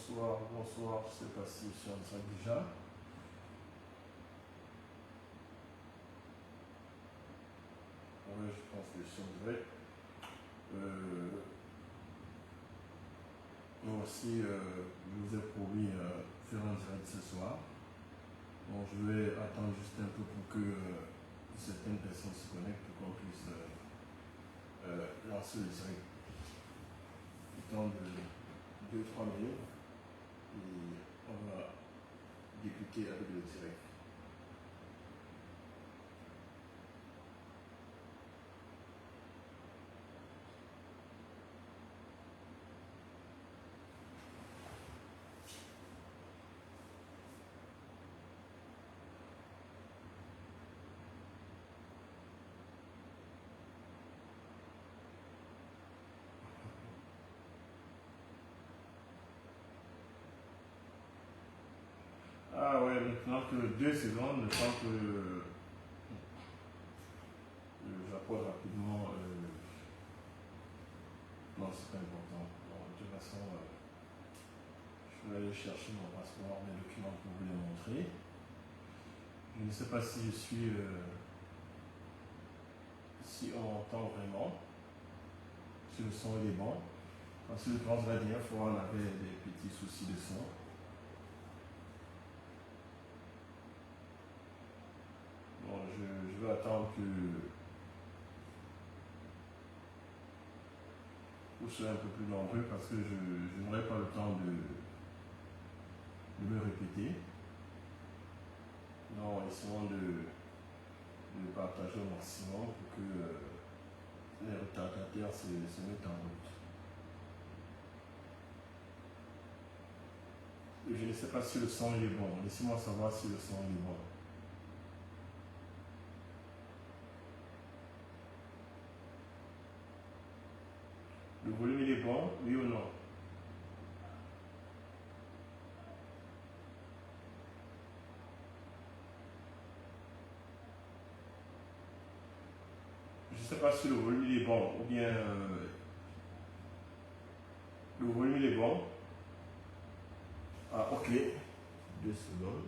Bonsoir, bonsoir. Je ne sais pas si je suis en train déjà. Oui, je pense que je suis en direct. Moi aussi, je vous ai promis faire un direct ce soir. Donc, je vais attendre juste un peu pour que certaines personnes se connectent pour qu'on puisse lancer le direct. Le temps de 2-3 minutes et on va débuter avec le direct. Ah ouais, maintenant que 2 secondes, le temps que j'apporte rapidement. Non, c'est pas important. Bon, de toute façon, je vais aller chercher mon passeport, mes documents pour vous les montrer. Je ne sais pas si je suis. Si on m'entend vraiment, si le son est bon. Parce que je pense que la dernière fois, on avait des petits soucis de son. Bon, je vais attendre que vous soyez un peu plus nombreux parce que je n'aurai pas le temps de me répéter. Non, essayons de partager au maximum pour que les retardataires se mettent en route. Je ne sais pas si le son est bon. Laissez-moi savoir si le son est bon. Le volume il est bon, oui ou non? Je ne sais pas si le volume il est bon ou bien le volume il est bon. Ah ok. 2 secondes.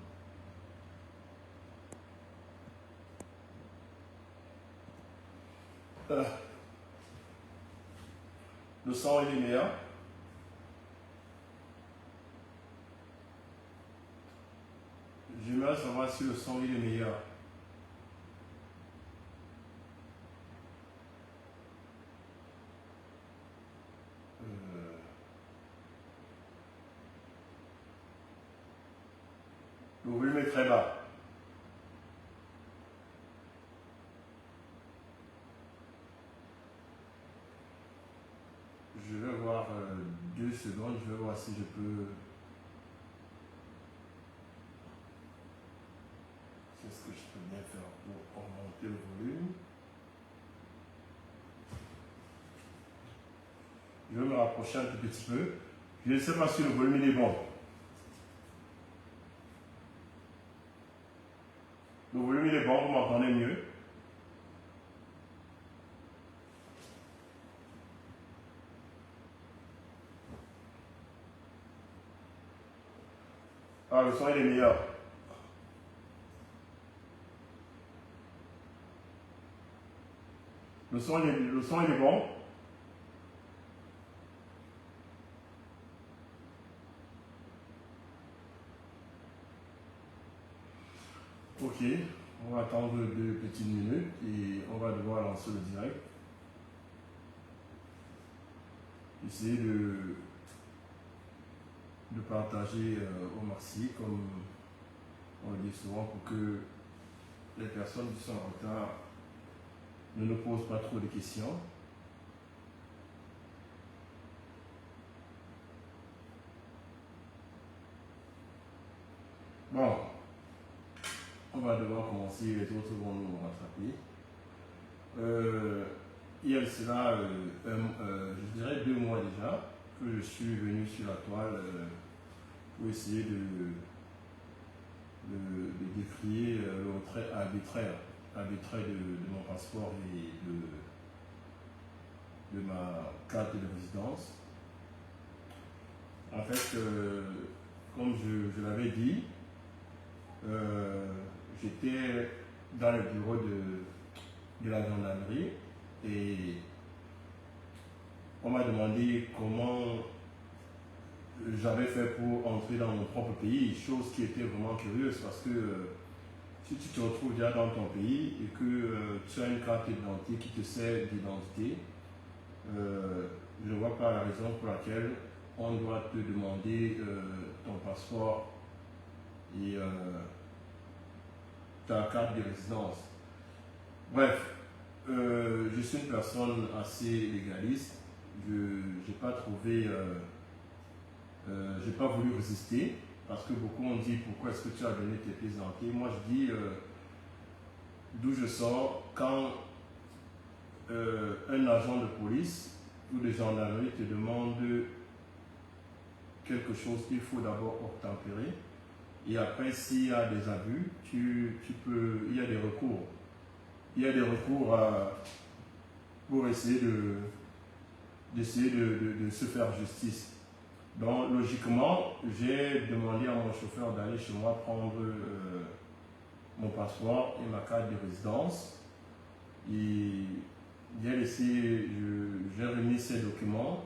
Le son il est meilleur. J'aimerais savoir si le son il est meilleur. Le volume est très bas. Je vais voir 2 secondes, je vais voir si je peux. C'est ce que je peux bien faire pour augmenter le volume. Je vais me rapprocher un tout petit peu. Je ne sais pas si le volume il est bon. Le volume il est bon, vous m'entendez mieux. Ah, le son il est meilleur. Le son il est bon. Ok, on va attendre 2 petites minutes et on va devoir lancer le direct. Essayer de partager au maxi, comme on le dit souvent, pour que les personnes qui sont en retard ne nous posent pas trop de questions. Bon, on va devoir commencer, les autres vont nous rattraper. Il y a cela, je dirais 2 mois déjà, que je suis venu sur la toile pour essayer de décrier le retrait arbitraire de mon passeport et de ma carte de résidence. En fait, comme je l'avais dit, j'étais dans le bureau de la gendarmerie et on m'a demandé comment j'avais fait pour entrer dans mon propre pays, chose qui était vraiment curieuse parce que si tu te retrouves déjà dans ton pays et que tu as une carte d'identité qui te sert d'identité, je ne vois pas la raison pour laquelle on doit te demander ton passeport et ta carte de résidence. Bref, je suis une personne assez légaliste. Je n'ai pas trouvé, j'ai pas voulu résister parce que beaucoup ont dit pourquoi est-ce que tu as donné tes pièces d'identité. Moi je dis d'où je sors quand un agent de police ou de gendarmerie te demande quelque chose, il faut d'abord obtempérer. Et après, s'il y a des abus, il y a des recours. Il y a des recours pour essayer de se faire justice. Donc, logiquement, j'ai demandé à mon chauffeur d'aller chez moi prendre mon passeport et ma carte de résidence. Et j'ai remis ces documents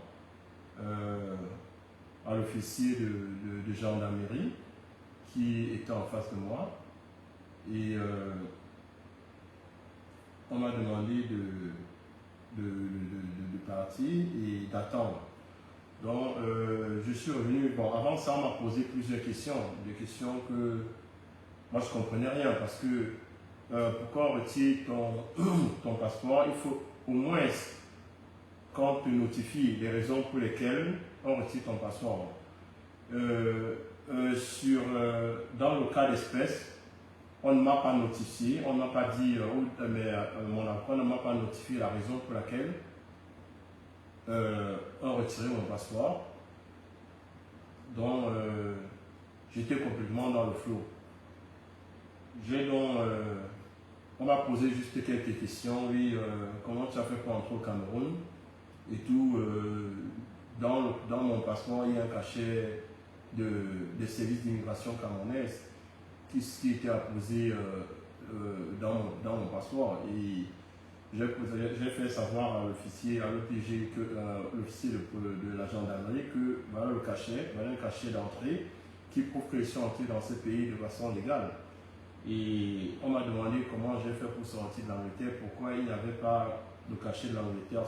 à l'officier de gendarmerie qui était en face de moi. Et on m'a demandé de partir et d'attendre. Donc, je suis revenu. Bon, avant ça, on m'a posé plusieurs questions. Des questions que moi, je ne comprenais rien parce que pourquoi on retire ton passeport? Il faut au moins qu'on te notifie les raisons pour lesquelles on retire ton passeport. Dans le cas d'espèce, on ne m'a pas notifié, on ne m'a pas dit, mon emploi ne m'a pas notifié la raison pour laquelle on retirait mon passeport. Donc, j'étais complètement dans le flou. On m'a posé juste quelques questions, oui, comment tu as fait pour entrer au Cameroun et tout. Dans mon passeport, il y a un cachet des services d'immigration camerounaise qui était apposé dans mon passeport. Et j'ai fait savoir à l'officier, à l'OPG, l'officier de la gendarmerie que voilà le cachet, voilà un cachet d'entrée qui prouve que je suis entré dans ce pays de façon légale. Et on m'a demandé comment j'ai fait pour sortir de l'Angleterre, pourquoi il n'y avait pas le cachet de l'Angleterre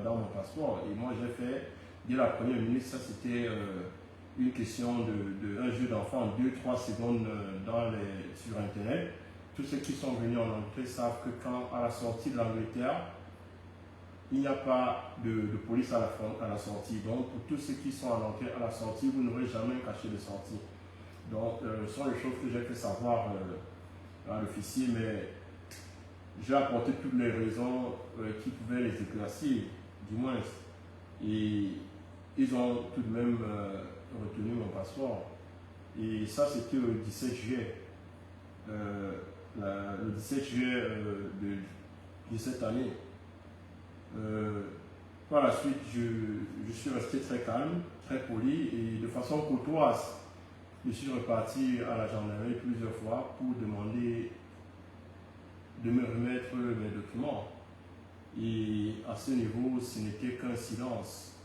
dans mon passeport. Et moi j'ai fait, dès la première minute, ça c'était une question un jeu d'enfant, 2-3 secondes sur Internet. Tous ceux qui sont venus en Angleterre savent que quand à la sortie de l'Angleterre, il n'y a pas de police à la sortie. Donc pour tous ceux qui sont en Angleterre à la sortie, vous n'aurez jamais un cachet de sortie. Donc, ce sont les choses que j'ai fait savoir à l'officier, mais j'ai apporté toutes les raisons qui pouvaient les éclaircir, du moins. Et ils ont tout de même retenu mon passeport. Et ça, c'était le 17 juillet. Le 17 juillet de cette année. Par la suite, je suis resté très calme, très poli et de façon courtoise. Je suis reparti à la gendarmerie plusieurs fois pour demander de me remettre mes documents. Et à ce niveau, ce n'était qu'un silence.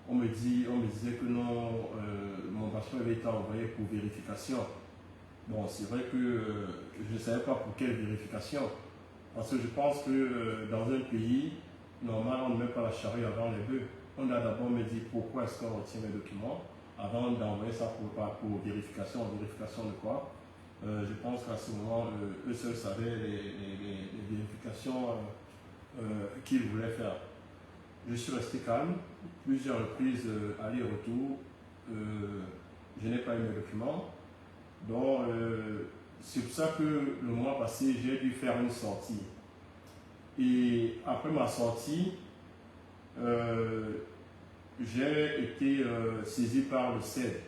On me disait que non, mon passeport avait été envoyé pour vérification. Bon, c'est vrai que je ne savais pas pour quelle vérification. Parce que je pense que dans un pays normal, on ne met pas la charrue avant les bœufs. On a d'abord me dit pourquoi est-ce qu'on retient mes documents avant d'envoyer ça pour vérification. Vérification de quoi? Je pense qu'à ce moment, eux seuls savaient les vérifications qu'ils voulaient faire. Je suis resté calme, plusieurs reprises, aller-retour. Je n'ai pas eu mes documents. Donc, c'est pour ça que le mois passé, j'ai dû faire une sortie. Et après ma sortie, j'ai été saisi par le CED.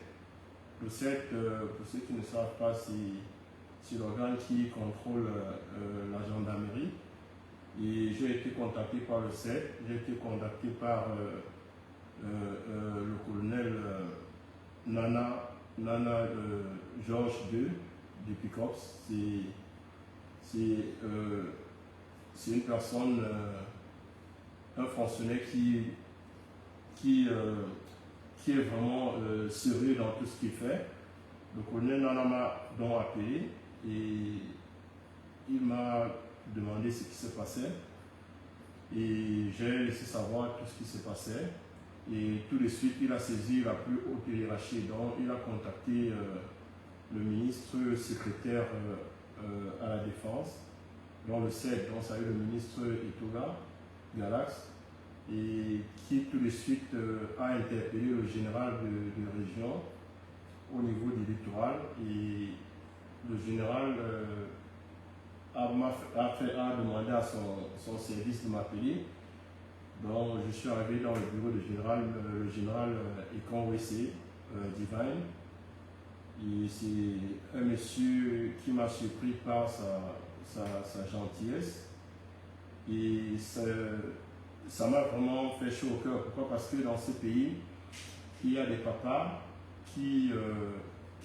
Le CED, pour ceux qui ne savent pas, c'est l'organe qui contrôle la gendarmerie. Et j'ai été contacté par le CED, j'ai été contacté par le colonel Nana Georges II du PICOPS. C'est une personne, un fonctionnaire qui est vraiment sérieux dans tout ce qu'il fait. Le colonel Nana m'a donc appelé et il m'a demandé ce qui se passait. Et j'ai laissé savoir tout ce qui se passait. Et tout de suite, il a saisi la plus haute hiérarchie. Donc, il a contacté le ministre secrétaire à la Défense, donc le CED, donc ça a eu le ministre Etola Galax, et qui tout de suite a interpellé le général de région au niveau du littoral. Et le général a demandé à son service de m'appeler. Donc je suis arrivé dans le bureau du général, le général Ekon Wessé Divine. Et c'est un monsieur qui m'a surpris par sa gentillesse. Et ça m'a vraiment fait chaud au cœur. Pourquoi? Parce que dans ce pays, il y a des papas qui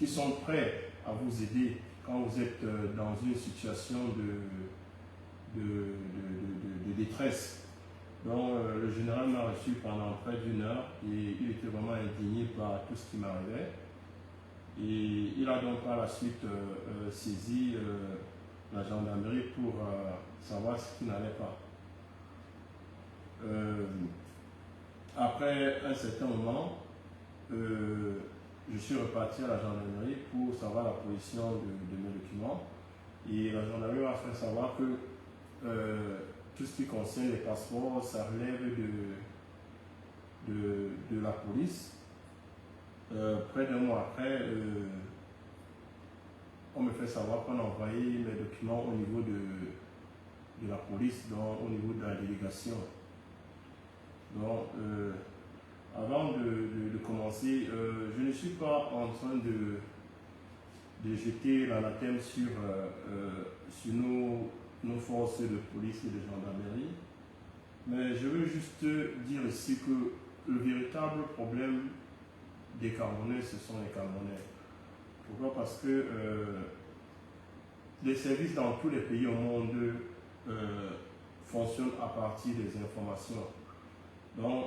sont prêts à vous aider quand vous êtes dans une situation de détresse. Donc le général m'a reçu pendant près d'une heure et il était vraiment indigné par tout ce qui m'arrivait. Et il a donc par la suite saisi la gendarmerie pour savoir ce qui n'allait pas. Après un certain moment, je suis reparti à la gendarmerie pour savoir la position de mes documents. Et la gendarmerie m'a fait savoir que tout ce qui concerne les passeports, ça relève de la police. Près d'un mois après, on me fait savoir qu'on a envoyé mes documents au niveau de la police, donc au niveau de la délégation. Donc, avant de commencer, je ne suis pas en train de jeter l'anathème sur nos forces de police et de gendarmerie, mais je veux juste dire ici que le véritable problème des Camerounais, ce sont les Camerounais. Pourquoi? Parce que les services dans tous les pays au monde fonctionnent à partir des informations. Donc,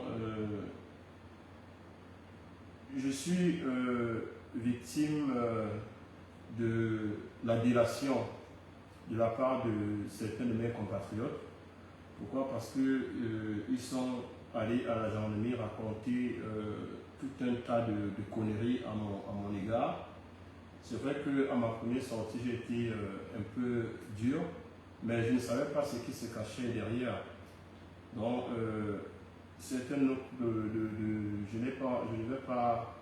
je suis victime de la délation de la part de certains de mes compatriotes. Pourquoi? Parce qu'ils sont allés à la gendarmerie raconter tout un tas de conneries à mon égard. C'est vrai qu'à ma première sortie, j'ai été un peu dur, mais je ne savais pas ce qui se cachait derrière. Donc, certaines notes je ne vais pas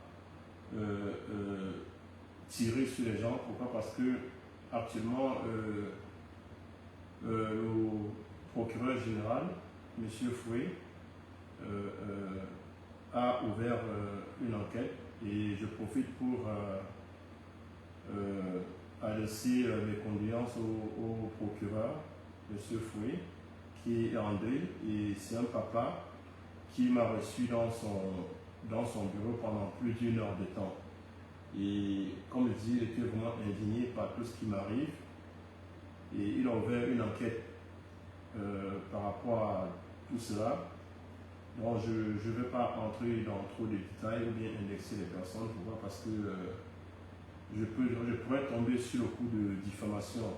tirer sur les gens. Pourquoi? Parce que actuellement, le procureur général, M. Fouet, a ouvert une enquête et je profite pour adresser mes condoléances au procureur, M. Fouet, qui est en deuil, et c'est un papa qui m'a reçu dans son bureau pendant plus d'une heure de temps. Et comme je dis, il était vraiment indigné par tout ce qui m'arrive et il a ouvert une enquête par rapport à tout cela. Donc je ne vais pas entrer dans trop de détails ou bien indexer les personnes, pourquoi? Parce que je pourrais tomber sur le coup de diffamation.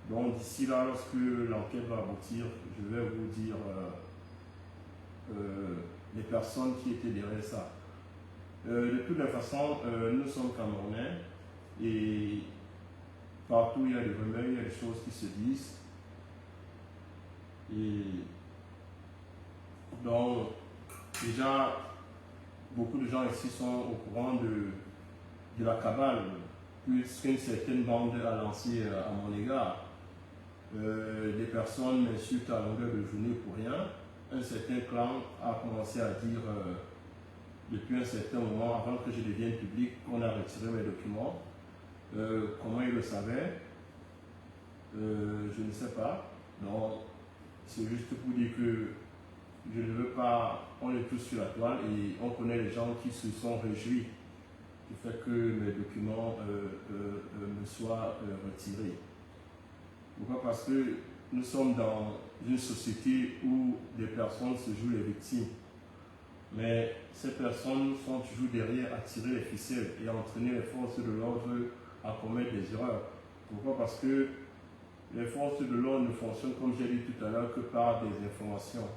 Donc d'ici là, lorsque l'enquête va aboutir, je vais vous dire les personnes qui étaient derrière ça. De toutes les façons, nous sommes Camerounais et partout il y a des rumeurs, il y a des choses qui se disent. Et donc, déjà, beaucoup de gens ici sont au courant de la cabale, puisqu'une certaine bande a lancé à mon égard. Des personnes m'insultent à longueur de journée pour rien. Un certain clan a commencé à dire depuis un certain moment, avant que je devienne public, qu'on a retiré mes documents. Comment ils le savaient, je ne sais pas. Donc, c'est juste pour dire que je ne veux pas, on est tous sur la toile et on connaît les gens qui se sont réjouis du fait que mes documents me soient retirés. Pourquoi? Parce que nous sommes dans une société où des personnes se jouent les victimes. Mais ces personnes sont toujours derrière à tirer les ficelles et à entraîner les forces de l'ordre à commettre des erreurs. Pourquoi? Parce que les forces de l'ordre ne fonctionnent, comme j'ai dit tout à l'heure, que par des informations.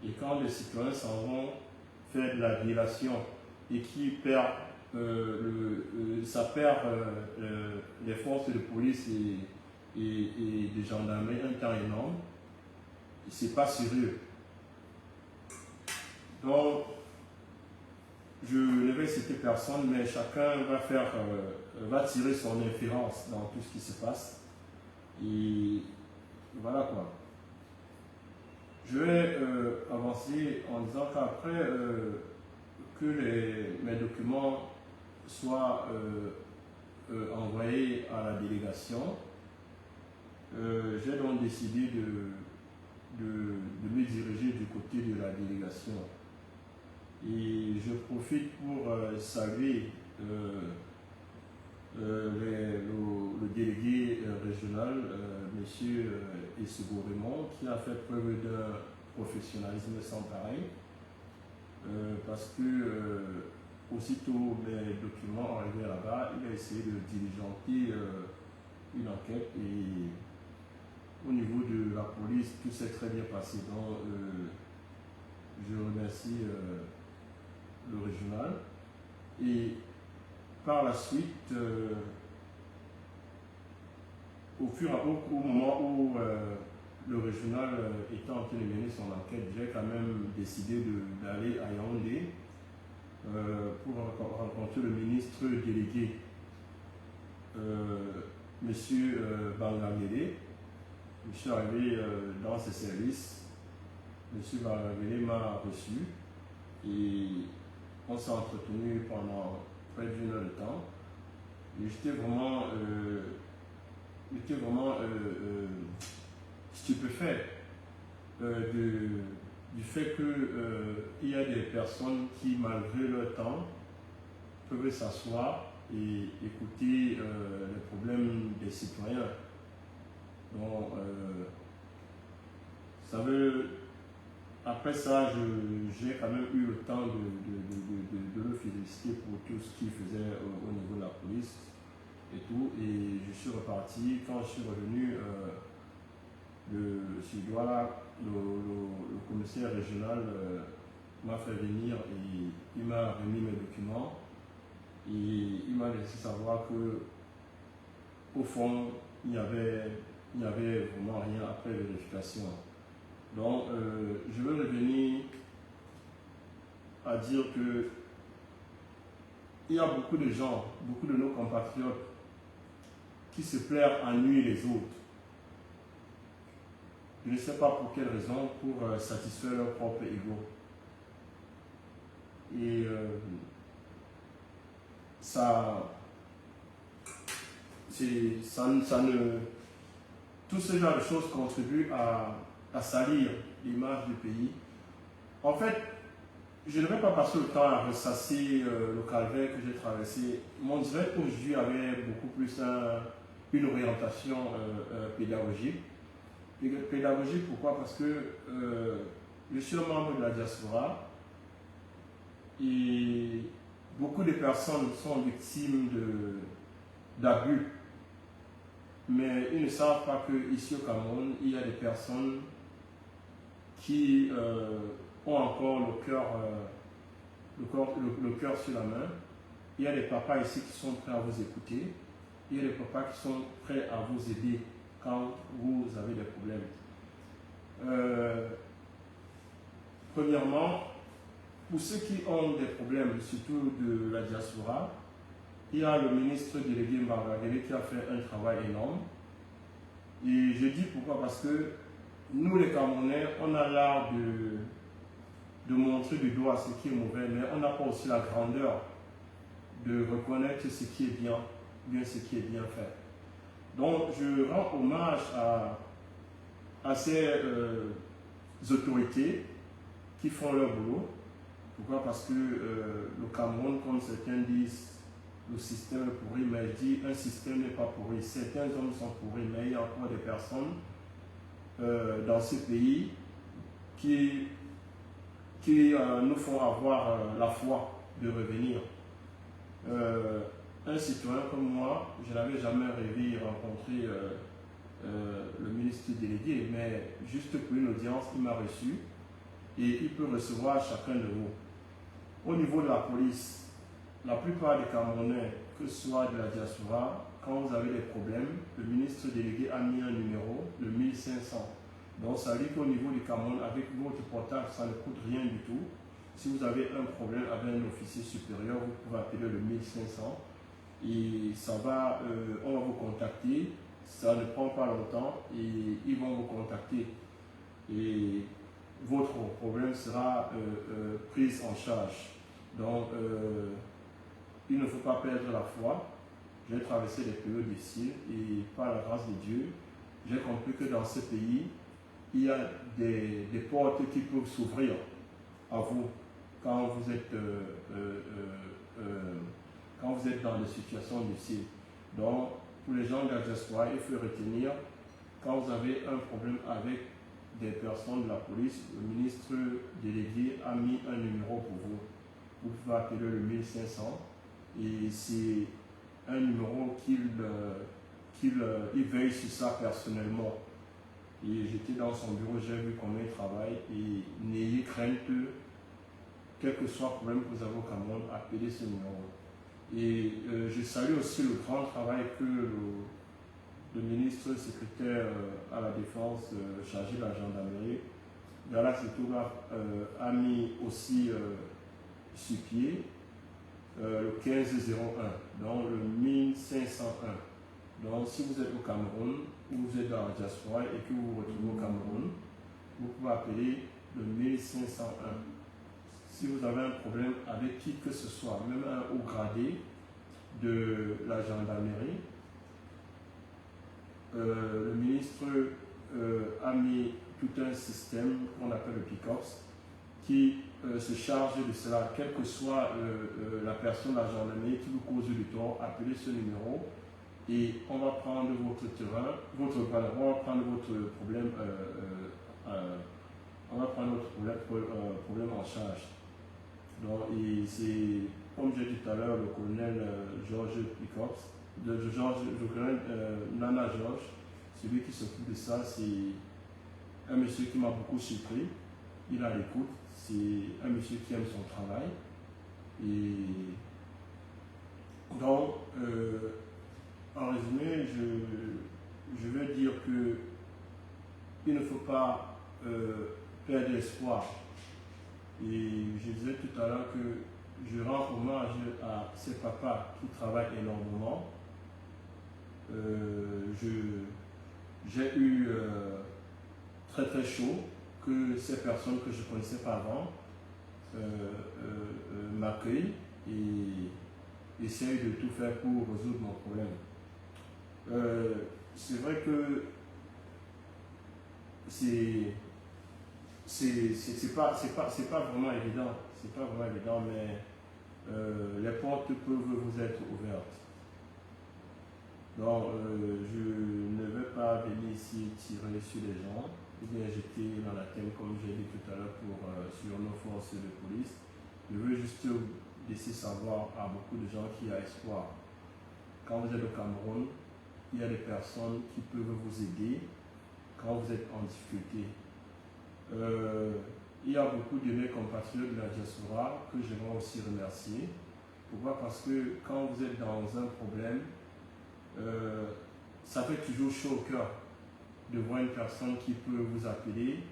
Et quand les citoyens s'en vont faire de la violation et qui perdent, ça perd les forces de police et de gendarmerie un temps énorme, c'est pas sérieux. Donc, je ne vais citer personne, mais chacun va tirer son inférence dans tout ce qui se passe. Et voilà quoi. Je vais avancer en disant qu'après que mes documents soient envoyés à la délégation, j'ai donc décidé de me diriger du côté de la délégation. Et je profite pour saluer le délégué régional, M. Essego Raymond, qui a fait preuve d'un professionnalisme sans pareil, parce que aussitôt les documents arrivés là-bas, il a essayé de diligenter une enquête et au niveau de la police, tout s'est très bien passé. Donc, je remercie le régional. Et par la suite, au moment où le régional était en train de mener son enquête, j'ai quand même décidé d'aller à Yaoundé pour rencontrer le ministre délégué, M. Bangamele. Je suis arrivé dans ses services, M. Bangamele m'a reçu et on s'est entretenu pendant près d'une heure de temps. Et j'étais vraiment stupéfait du fait qu'il y a des personnes qui, malgré leur temps, peuvent s'asseoir et écouter les problèmes des citoyens. Donc, ça veut... Après ça, j'ai quand même eu le temps de le féliciter pour tout ce qu'il faisait au niveau de la police et tout. Et je suis reparti. Quand je suis revenu, le commissaire régional m'a fait venir et il m'a remis mes documents. Et il m'a laissé savoir que, au fond, il n'y avait vraiment rien après vérification. Donc, je veux revenir à dire que il y a beaucoup de gens, beaucoup de nos compatriotes qui se plairent à nuire les autres. Je ne sais pas pour quelle raison, pour satisfaire leur propre ego. Et tout ce genre de choses contribue à salir l'image du pays. En fait, je ne vais pas passer le temps à ressasser le calvaire que j'ai traversé. Mon direct aujourd'hui avait beaucoup plus une orientation pédagogique. Pédagogique, pourquoi? Parce que je suis un membre de la diaspora et beaucoup de personnes sont victimes d'abus. Mais ils ne savent pas qu'ici au Cameroun, il y a des personnes qui ont encore le cœur sur la main. Il y a des papas ici qui sont prêts à vous écouter. Il y a des papas qui sont prêts à vous aider quand vous avez des problèmes. Premièrement, pour ceux qui ont des problèmes, surtout de la diaspora, il y a le ministre délégué Mbaragele qui a fait un travail énorme. Et je dis pourquoi? Parce que nous, les Camerounais, on a l'art de montrer du doigt ce qui est mauvais, mais on n'a pas aussi la grandeur de reconnaître ce qui est bien ce qui est bien fait. Donc, je rends hommage à ces autorités qui font leur boulot. Pourquoi? Parce que le Cameroun, comme certains disent, le système est pourri, mais je dis un système n'est pas pourri. Certains hommes sont pourris, mais il y a encore des personnes dans ce pays qui nous font avoir la foi de revenir. Un citoyen comme moi, je n'avais jamais rêvé rencontrer le ministre délégué, mais juste pour une audience, il m'a reçu et il peut recevoir chacun de vous. Au niveau de la police, la plupart des Camerounais, que ce soit de la diaspora, quand vous avez des problèmes, le ministre délégué a mis un numéro, le 1500. Donc ça veut dire qu'au niveau du Cameroun, avec votre portable, ça ne coûte rien du tout. Si vous avez un problème avec un officier supérieur, vous pouvez appeler le 1500 et ça va, on va vous contacter. Ça ne prend pas longtemps et ils vont vous contacter. Et votre problème sera pris en charge. Donc, il ne faut pas perdre la foi. J'ai traversé des périodes difficiles et par la grâce de Dieu, j'ai compris que dans ce pays, il y a des portes qui peuvent s'ouvrir à vous quand vous êtes dans des situations difficiles. Donc, pour les gens de la diaspora, il faut retenir, quand vous avez un problème avec des personnes de la police, le ministre délégué a mis un numéro pour vous. Vous pouvez appeler le 1500 et c'est un numéro il veille sur ça personnellement. Et j'étais dans son bureau, j'ai vu comment il travaille et n'ayez crainte, quel que soit le problème que vous avez au Cameroun, appelez ce numéro. Et je salue aussi le grand travail que le ministre secrétaire à la Défense chargé de la gendarmerie, Gala Setouga, a mis aussi sur pied le 1501, donc le 1501. Donc si vous êtes au Cameroun ou vous êtes dans la diaspora et que vous vous retrouvez au Cameroun, vous pouvez appeler le 1501. Si vous avez un problème avec qui que ce soit, même un haut gradé de la gendarmerie, le ministre a mis tout un système qu'on appelle le PICOPS qui se charge de cela, quelle que soit la personne de la gendarmerie qui vous cause du tort, appelez ce numéro et on va prendre votre terrain, on va prendre votre problème, problème en charge. Donc, et c'est, comme j'ai dit tout à l'heure, le colonel Georges Picops, le colonel Nana Georges, celui qui s'occupe de ça, c'est un monsieur qui m'a beaucoup surpris. Il a l'écoute, c'est un monsieur qui aime son travail. Et donc, en résumé, je veux dire que il ne faut pas perdre espoir. Et je disais tout à l'heure que je rends hommage à ces papas qui travaillent énormément. J'ai eu très très chaud que ces personnes que je ne connaissais pas avant m'accueillent et essayent de tout faire pour résoudre mon problème. C'est vrai que c'est pas vraiment évident, mais les portes peuvent vous être ouvertes. Donc, je ne vais pas venir ici tirer sur les gens, ou bien jeter dans la thème comme j'ai dit tout à l'heure sur nos forces de police. Je veux juste laisser savoir à beaucoup de gens qu'il y a espoir. Quand vous êtes au Cameroun, il y a des personnes qui peuvent vous aider quand vous êtes en difficulté. Il y a beaucoup de mes compatriotes de la diaspora que j'aimerais aussi remercier. Pourquoi? Parce que quand vous êtes dans un problème, ça fait toujours chaud au cœur de voir une personne qui peut vous appeler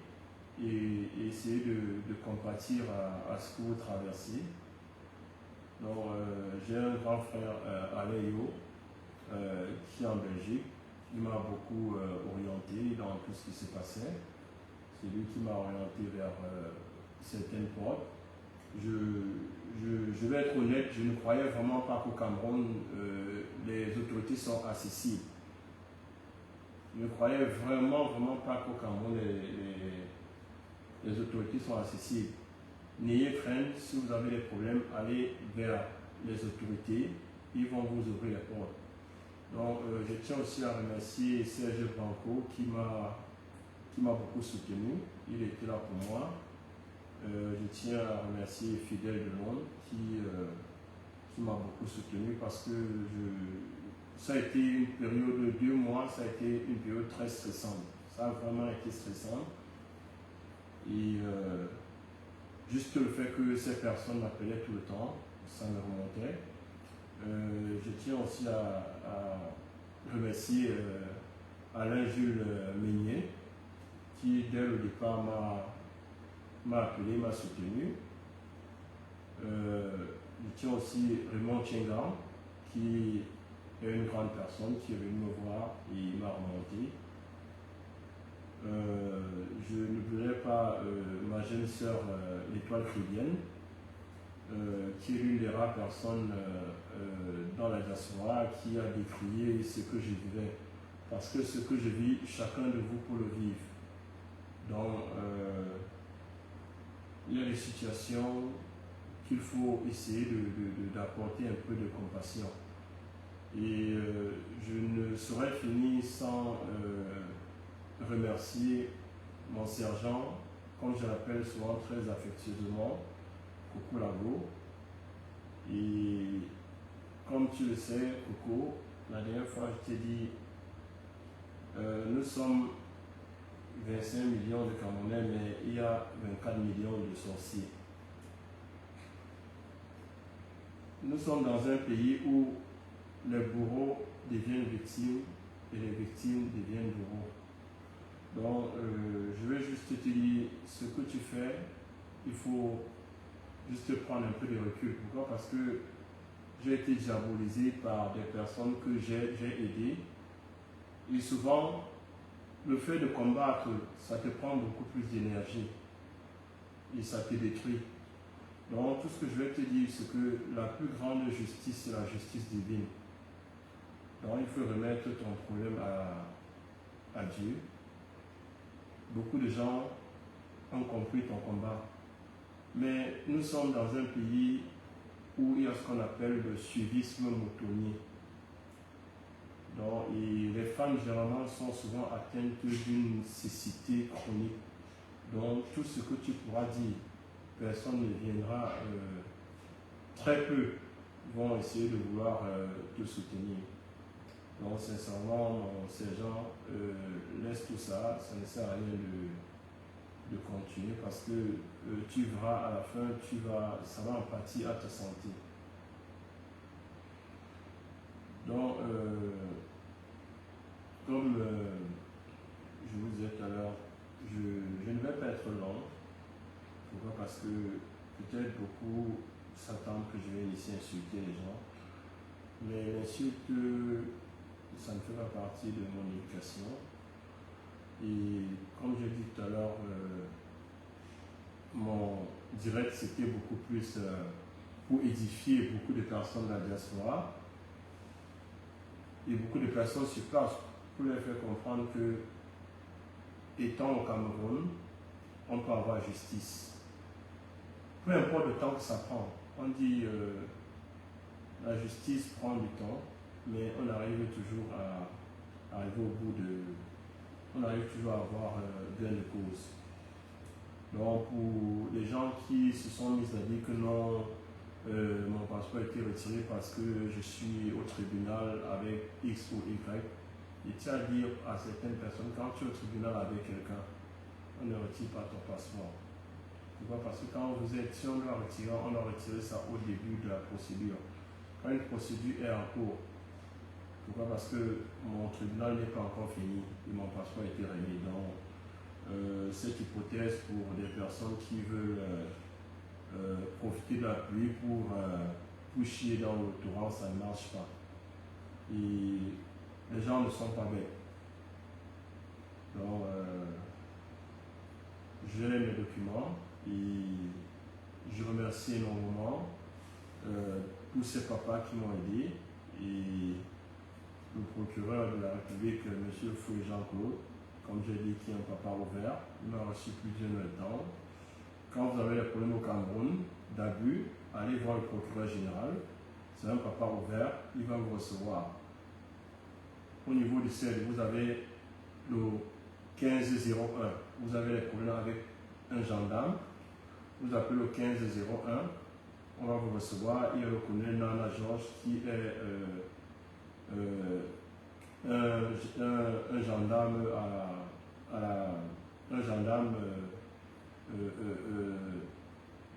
et essayer de compatir à ce que vous traversez. Donc, j'ai un grand frère, Aléo, qui est en Belgique. Il m'a beaucoup orienté dans tout ce qui se passait. C'est lui qui m'a orienté vers certaines portes. Je vais être honnête, je ne croyais vraiment pas qu'au Cameroun, les autorités sont accessibles. Je ne croyais vraiment pas qu'au Cameroun, les autorités sont accessibles. N'ayez crainte, si vous avez des problèmes, allez vers les autorités, ils vont vous ouvrir les portes. Donc, je tiens aussi à remercier Serge Branco qui m'a beaucoup soutenu. Il était là pour moi. Je tiens à remercier Fidèle de Londres qui m'a beaucoup soutenu parce que ça a été une période de 2 mois, ça a été une période très stressante. Ça a vraiment été stressant. Et juste le fait que ces personnes m'appelaient tout le temps, ça me remontait. Je tiens aussi à remercier Alain Jules Meignet qui dès le départ m'a appelé, m'a soutenu. Je tiens aussi Raymond Tchengan qui est une grande personne qui est venue me voir et m'a remonté. Je n'oublierai pas ma jeune sœur, l'Étoile Chrétienne, qui est l'une des rares personnes dans la diaspora qui a décrié ce que je vivais. Parce que ce que je vis, chacun de vous peut le vivre. Donc, il y a des situations qu'il faut essayer d'apporter un peu de compassion. Et je ne saurais finir sans remercier mon sergent, comme je l'appelle souvent très affectueusement, Coco Lago. Et comme tu le sais, Coco, la dernière fois je t'ai dit, nous sommes 25 millions de Camerounais, mais il y a 24 millions de sorciers. Nous sommes dans un pays où les bourreaux deviennent victimes et les victimes deviennent bourreaux. Donc, je vais juste te dire, ce que tu fais, il faut juste prendre un peu de recul. Pourquoi? Parce que j'ai été diabolisé par des personnes que j'ai aidées. Et souvent, le fait de combattre, ça te prend beaucoup plus d'énergie. Et ça te détruit. Donc, tout ce que je vais te dire, c'est que la plus grande justice, c'est la justice divine. Donc, il faut remettre ton problème à Dieu. Beaucoup de gens ont compris ton combat. Mais nous sommes dans un pays où il y a ce qu'on appelle le suivisme moutonnier. Donc, et les femmes, généralement, sont souvent atteintes d'une cécité chronique. Donc, tout ce que tu pourras dire, personne ne viendra, très peu vont essayer de vouloir te soutenir. Donc, sincèrement, mon sergent, laisse tout ça, ça ne sert à rien de continuer parce que tu verras à la fin, ça va en partie à ta santé. Donc, comme je vous disais tout à l'heure, je ne vais pas être long. Pourquoi? Parce que peut-être beaucoup s'attendent que je vais ici insulter les gens. Mais l'insulte, ça ne fait pas partie de mon éducation. Et comme j'ai dit tout à l'heure, mon direct c'était beaucoup plus pour édifier beaucoup de personnes de la diaspora et beaucoup de personnes sur place pour leur faire comprendre que, étant au Cameroun, on peut avoir justice. Peu importe le temps que ça prend. On dit la justice prend du temps, mais on arrive toujours à arriver au bout de. On arrive toujours à avoir gain de cause. Donc, pour les gens qui se sont mis à dire que non, mon passeport a été retiré parce que je suis au tribunal avec X ou Y, il tient à dire à certaines personnes, quand tu es au tribunal avec quelqu'un, on ne retire pas ton passeport. Pourquoi? Parce que quand vous êtes, si on doit retirer ça au début de la procédure. Quand une procédure est en cours, pourquoi? Parce que mon tribunal n'est pas encore fini et mon passeport a été remis. Donc, cette hypothèse pour des personnes qui veulent profiter de la pluie pour chier dans le torrent, ça ne marche pas. Et les gens ne sont pas bêtes. Donc, j'ai mes documents et je remercie énormément tous ces papas qui m'ont aidé et le procureur de la République, M. Fouet Jean-Claude, comme j'ai dit, qui est un papa ouvert. Il m'a reçu plusieurs temps. Quand vous avez des problèmes au Cameroun d'abus, allez voir le procureur général. C'est un papa ouvert, il va vous recevoir. Au niveau du CEL, vous avez le 1501. Vous avez des problèmes avec un gendarme. Vous appelez le 1501. On va vous recevoir. Il reconnaît Nana Georges qui est un gendarme un gendarme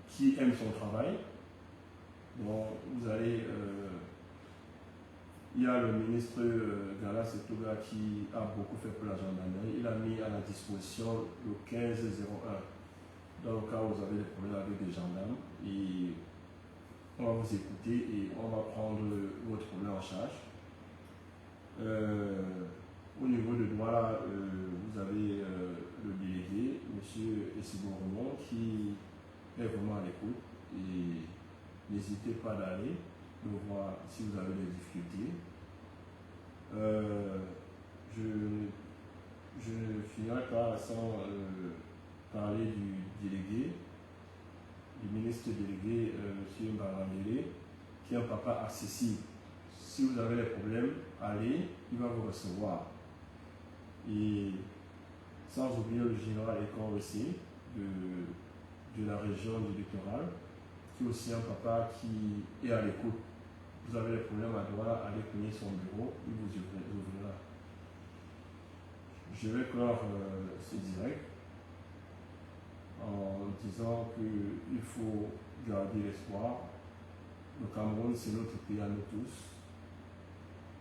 qui aime son travail. Donc vous allez il y a le ministre Gala Setoga qui a beaucoup fait pour la gendarmerie. Il a mis à la disposition le 1501 dans le cas où vous avez des problèmes avec des gendarmes. Et on va vous écouter et on va prendre votre problème en charge. Au niveau de droit, là, vous avez le délégué, M. Essiboromon, qui est vraiment à l'écoute. Et n'hésitez pas d'aller de voir si vous avez des difficultés. Je ne finirai pas sans parler du délégué, du ministre délégué, M. Mbarandele, qui est un papa accessible. Si vous avez des problèmes, allez, il va vous recevoir. Et sans oublier le général Ekon aussi, de la région du littoral, qui est aussi un papa qui est à l'écoute. Vous avez des problèmes à droite, allez cogner son bureau, il vous ouvrira. Je vais clore ce direct en disant qu'il faut garder l'espoir. Le Cameroun, c'est notre pays à nous tous.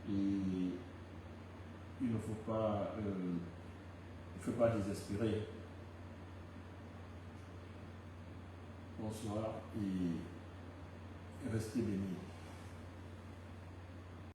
Et il ne faut pas désespérer. Bonsoir et restez bénis.